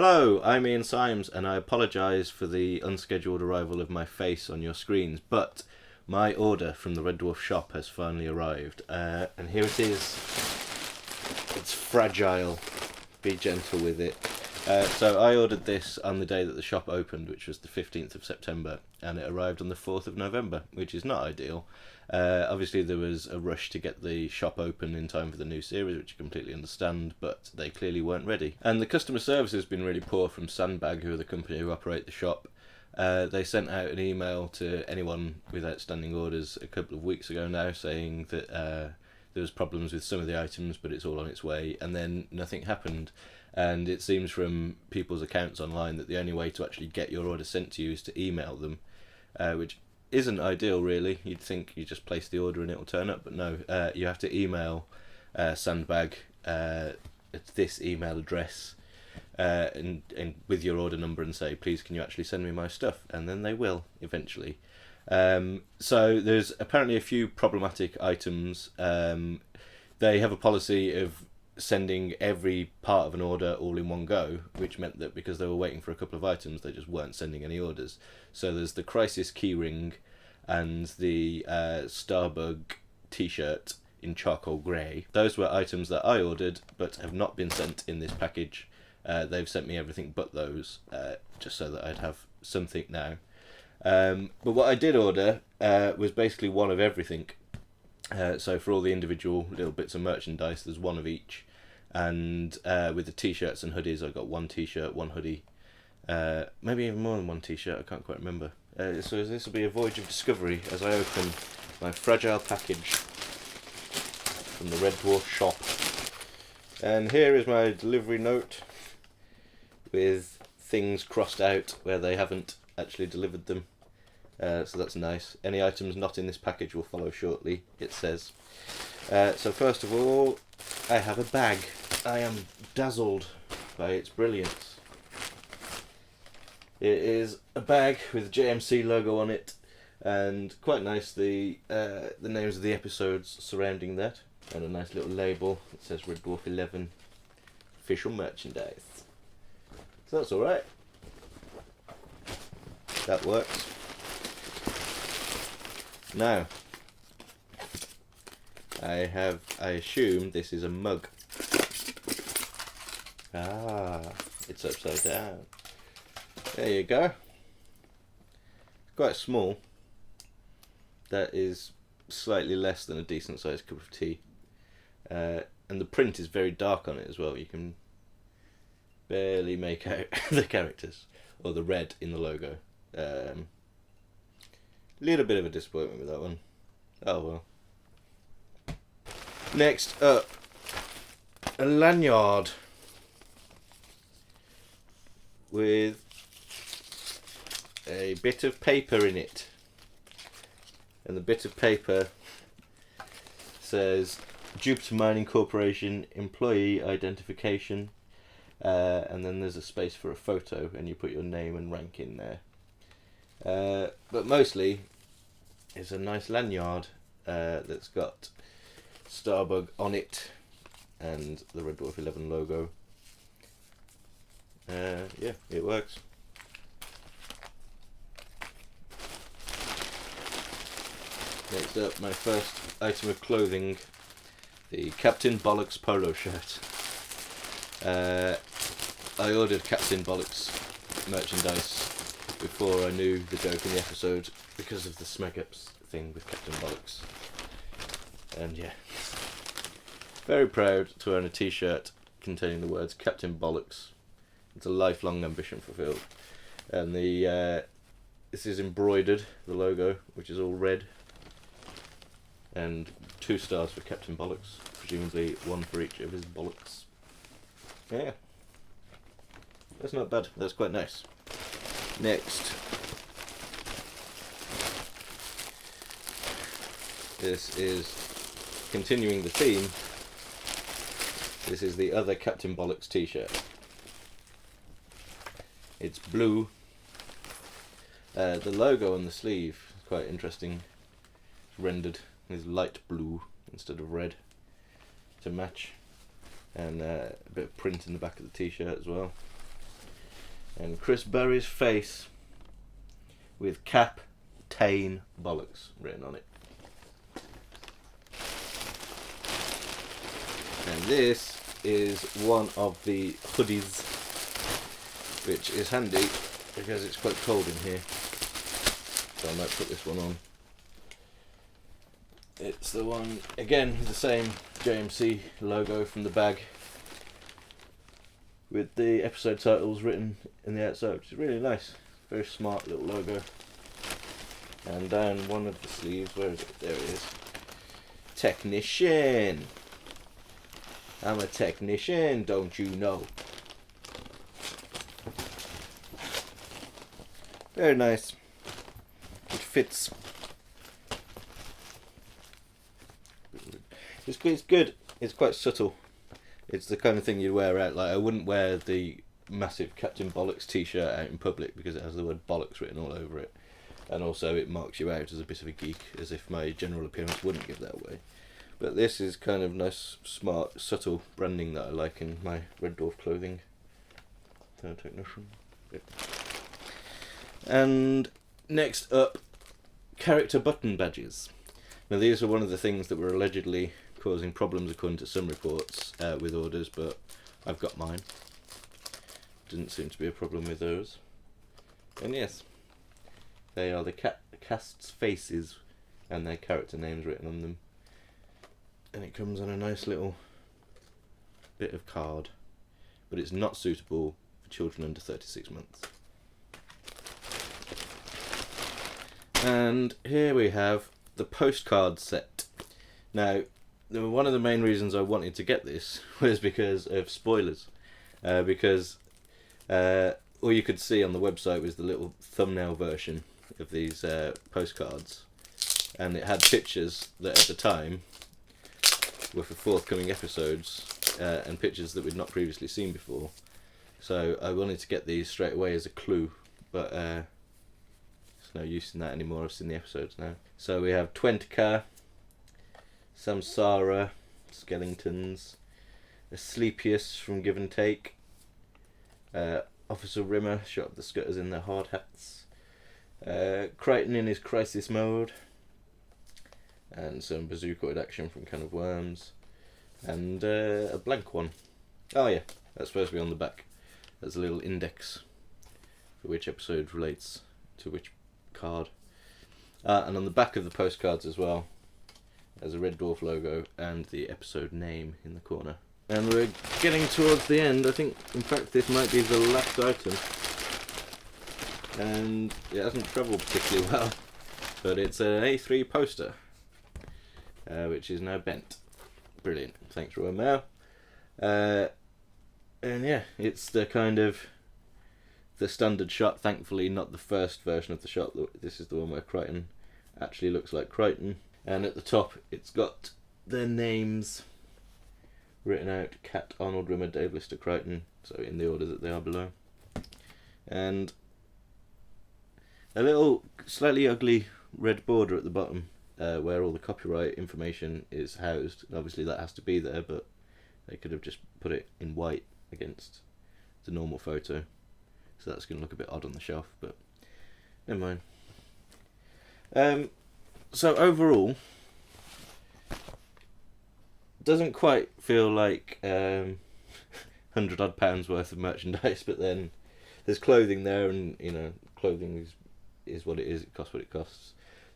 Hello, I'm Ian Symes, and I apologise for the unscheduled arrival of my face on your screens, but my order from the Red Dwarf shop has finally arrived, and here it is. It's fragile. Be gentle with it. So I ordered this on the day that the shop opened, which was the 15th of September, and it arrived on the 4th of November, which is not ideal. Obviously there was a rush to get the shop open in time for the new series, which I completely understand, but they clearly weren't ready. And the customer service has been really poor from Sandbag, who are the company who operate the shop. They sent out an email to anyone with outstanding orders a couple of weeks ago now saying that there was problems with some of the items, but it's all on its way, and then nothing happened. And it seems from people's accounts online that the only way to actually get your order sent to you is to email them, which isn't ideal really. You'd think you just place the order and it'll turn up, but no, you have to email Sandbag at this email address and with your order number and say, please can you actually send me my stuff, and then they will eventually. So there's apparently a few problematic items. They have a policy of sending every part of an order all in one go, which meant that because they were waiting for a couple of items, they just weren't sending any orders. So there's the Crisis keyring and the Starbug t-shirt in charcoal grey. Those were items that I ordered but have not been sent in this package. They've sent me everything but those, just so that I'd have something now. But what I did order was basically one of everything. So for all the individual little bits of merchandise, there's one of each. And with the t-shirts and hoodies, I got one t-shirt, one hoodie, maybe even more than one t-shirt, I can't quite remember. So this will be a voyage of discovery as I open my fragile package from the Red Dwarf shop. And here is my delivery note with things crossed out where they haven't actually delivered them. So that's nice. Any items not in this package will follow shortly, it says. So first of all, I have a bag. I am dazzled by its brilliance. It is a bag with a JMC logo on it, and quite nice the names of the episodes surrounding that, and a nice little label that says Red Dwarf 11 official merchandise. So that's alright. That works. Now, I assume this is a mug. Ah, it's upside down. There you go. Quite small. That is slightly less than a decent sized cup of tea. And the print is very dark on it as well. You can barely make out the characters, or the red in the logo. Little bit of a disappointment with that one. Oh well. Next up, a lanyard with a bit of paper in it, and the bit of paper says Jupiter Mining Corporation employee identification, and then there's a space for a photo, and you put your name and rank in there. But mostly it's a nice lanyard that's got Starbug on it and the Red Dwarf 11 logo. Yeah, it works. Next up, my first item of clothing, the Captain Bollocks polo shirt. I ordered Captain Bollocks merchandise before I knew the joke in the episode because of the Smeg Ups thing with Captain Bollocks. And yeah, very proud to own a t-shirt containing the words Captain Bollocks. It's a lifelong ambition fulfilled. And this is embroidered, the logo, which is all red. And 2 stars for Captain Bollocks, presumably 1 for each of his bollocks. Yeah, that's not bad, that's quite nice. Next, this is continuing the theme. This is the other Captain Bollocks t-shirt. It's blue. The logo on the sleeve is quite interesting. It's rendered with light blue instead of red to match, and a bit of print in the back of the t-shirt as well. and Chris Berry's face with Captain Bollocks written on it. And this is one of the hoodies, which is handy because it's quite cold in here, so I might put this one on. It's the one, again, with the same JMC logo from the bag, with the episode titles written in the outside, which is really nice. Very smart little logo. And down one of the sleeves, where is it? There it is. Technician! I'm a technician, don't you know? Very nice. It fits. It's good. It's quite subtle. It's the kind of thing you'd wear out. Like, I wouldn't wear the massive Captain Bollocks t-shirt out in public because it has the word bollocks written all over it. And also it marks you out as a bit of a geek, as if my general appearance wouldn't give that away. But this is kind of nice, smart, subtle branding that I like in my Red Dwarf clothing. Technician. Yep. And next up, character button badges. Now these are one of the things that were allegedly causing problems according to some reports with orders, but I've got mine. Didn't seem to be a problem with those. And yes, they are the cast's faces and their character names written on them. And it comes on a nice little bit of card, but it's not suitable for children under 36 months. And here we have the postcard set. Now, one of the main reasons I wanted to get this was because of spoilers. Because all you could see on the website was the little thumbnail version of these postcards. And it had pictures that at the time were for forthcoming episodes, and pictures that we'd not previously seen before. So I wanted to get these straight away as a clue, but there's no use in that anymore. I've seen the episodes now. So we have Twentcar, Samsara, Skellingtons, Asclepius from Give and Take, Officer Rimmer shot up the Scutters in their hard hats, Crichton in his crisis mode, and some bazookoid action from Can of Worms, and a blank one. Oh yeah, that's supposed to be on the back. There's a little index for which episode relates to which card. And on the back of the postcards as well, there's a Red Dwarf logo and the episode name in the corner. And we're getting towards the end. I think, in fact, this might be the last item. And it hasn't travelled particularly well, but it's an A3 poster, which is now bent. Brilliant. Thanks, Royal Mail. And yeah, it's the kind of the standard shot. Thankfully, not the first version of the shot. This is the one where Crichton actually looks like Crichton. And at the top, it's got their names written out: Cat, Arnold, Rimmer, Dave, Lister, Crichton. So in the order that they are below. And a little slightly ugly red border at the bottom, where all the copyright information is housed. Obviously that has to be there, but they could have just put it in white against the normal photo. So that's going to look a bit odd on the shelf, but never mind. So overall, doesn't quite feel like £100 odd worth of merchandise, but then there's clothing there, and you know, clothing is what it is. It costs what it costs.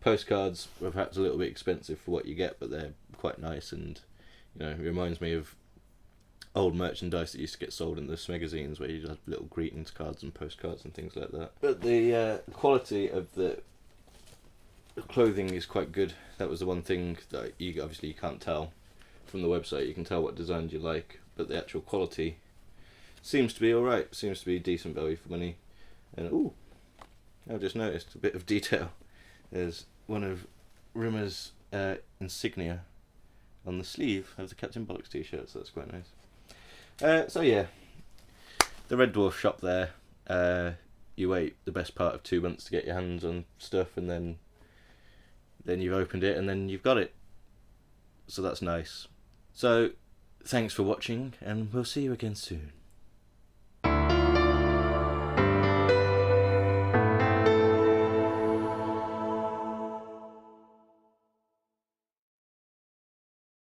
Postcards were perhaps a little bit expensive for what you get, but they're quite nice, and you know, it reminds me of old merchandise that used to get sold in the magazines, where you just have little greetings cards and postcards and things like that. But the quality of the clothing is quite good. That was the one thing that you can't tell from the website. You can tell what designs you like, but the actual quality seems to be alright. Seems to be decent value for money. And ooh, I've just noticed a bit of detail. There's one of Rimmer's insignia on the sleeve of the Captain Bollocks t-shirt, so that's quite nice. So yeah, the Red Dwarf shop there. You wait the best part of 2 months to get your hands on stuff, and then you've opened it, and then you've got it. So that's nice. So thanks for watching, and we'll see you again soon.